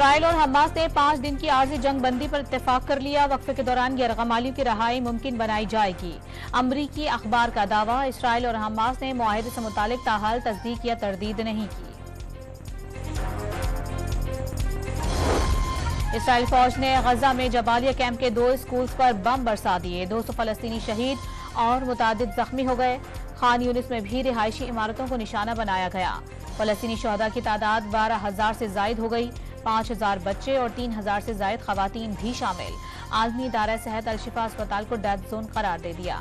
Israel और Hamas ने 5 दिन की आर्जी जंग बंदी पर इत्तेफाक कर लिया। वक्फे के दौरान गैरगमालियों की रहाई मुमकिन बनाई जाएगी। अमरीकी अखबार का दावा, इसराइल और हमास ने मुआहदे से मुतालिक ताहाल तस्दीक या तरदीद नहीं की। इसराइल फौज ने गजा में जबालिया कैंप के 2 स्कूल्स पर बम बरसा दिए। 200 फलस्तीनी शहीद और मुतादिद जख्मी हो गए। खान यूनिस में भी रिहायशी इमारतों को निशाना बनाया गया। फलस्तीनी शहदा की तादाद 12,000 से जायद हो गई। 5,000 बच्चे और 3,000 से जायद खवातीन भी शामिल। आलमी इदारा सेहत अल-शिफा अस्पताल को डेथ जोन करार दे दिया।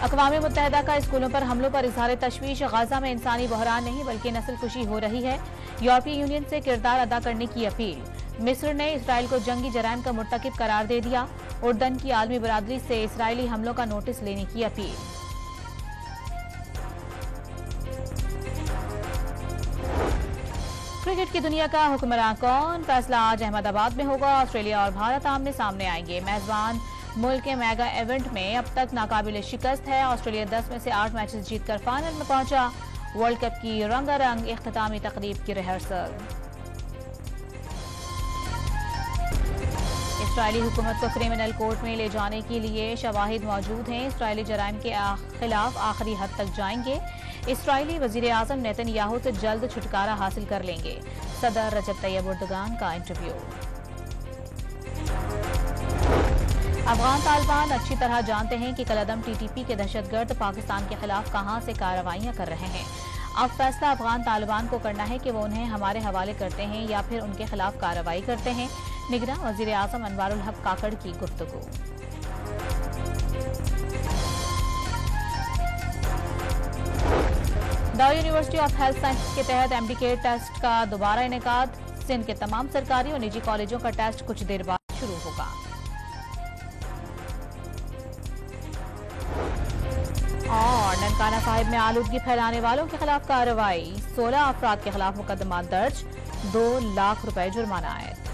अक़वाम मुत्तहिदा का स्कूलों पर हमलों पर इजहार तशवीश। गजा में इंसानी बहरान नहीं बल्कि नस्ल कुशी हो रही है। यूरोपीय यूनियन से किरदार अदा करने की अपील। मिस्र ने इसराइल को जंगी जराइम का मुर्तकिब करार दे दिया। उर्दन की आलमी बरादरी से इसराइली हमलों का नोटिस लेने की अपील। क्रिकेट की दुनिया का हुक्मरान कौन, फैसला आज अहमदाबाद में होगा। ऑस्ट्रेलिया और भारत आमने सामने आएंगे। मेजबान मुल्क के मेगा इवेंट में अब तक नाकाबिल शिकस्त है। ऑस्ट्रेलिया 10 में से 8 मैचेस जीतकर फाइनल में पहुंचा। वर्ल्ड कप की रंगारंग इख्तितामी तकरीब की रिहर्सल। इसराइली हुकूमत को क्रिमिनल कोर्ट में ले जाने के लिए शवाहिद मौजूद हैं। इसराइली जराइम के खिलाफ आखिरी हद तक जाएंगे। इसराइली वजीर आजम नेतन्याहू से जल्द छुटकारा हासिल कर लेंगे। सदर रजब तैयब एर्दोगान का इंटरव्यू। अफगान तालिबान अच्छी तरह जानते हैं कि कलअदम टीटीपी के दहशतगर्द पाकिस्तान के खिलाफ कहां से कार्रवाइयां कर रहे हैं। अब फैसला अफगान तालिबान को करना है कि वो उन्हें हमारे हवाले करते हैं या फिर उनके खिलाफ कार्रवाई करते हैं। निगरान वजीर आजम अनवारुल हक काकड़ की गुफ्तगू। डाउ यूनिवर्सिटी ऑफ हेल्थ साइंसेज के तहत एमडीके टेस्ट का दोबारा इनेकाद। सिंध के तमाम सरकारी और निजी कॉलेजों का टेस्ट कुछ देर बाद शुरू होगा। और ननकाना साहिब में आलूदगी फैलाने वालों के खिलाफ कार्रवाई। 16 अफराद के खिलाफ मुकदमा दर्ज। 2 लाख रुपए जुर्माना आयत।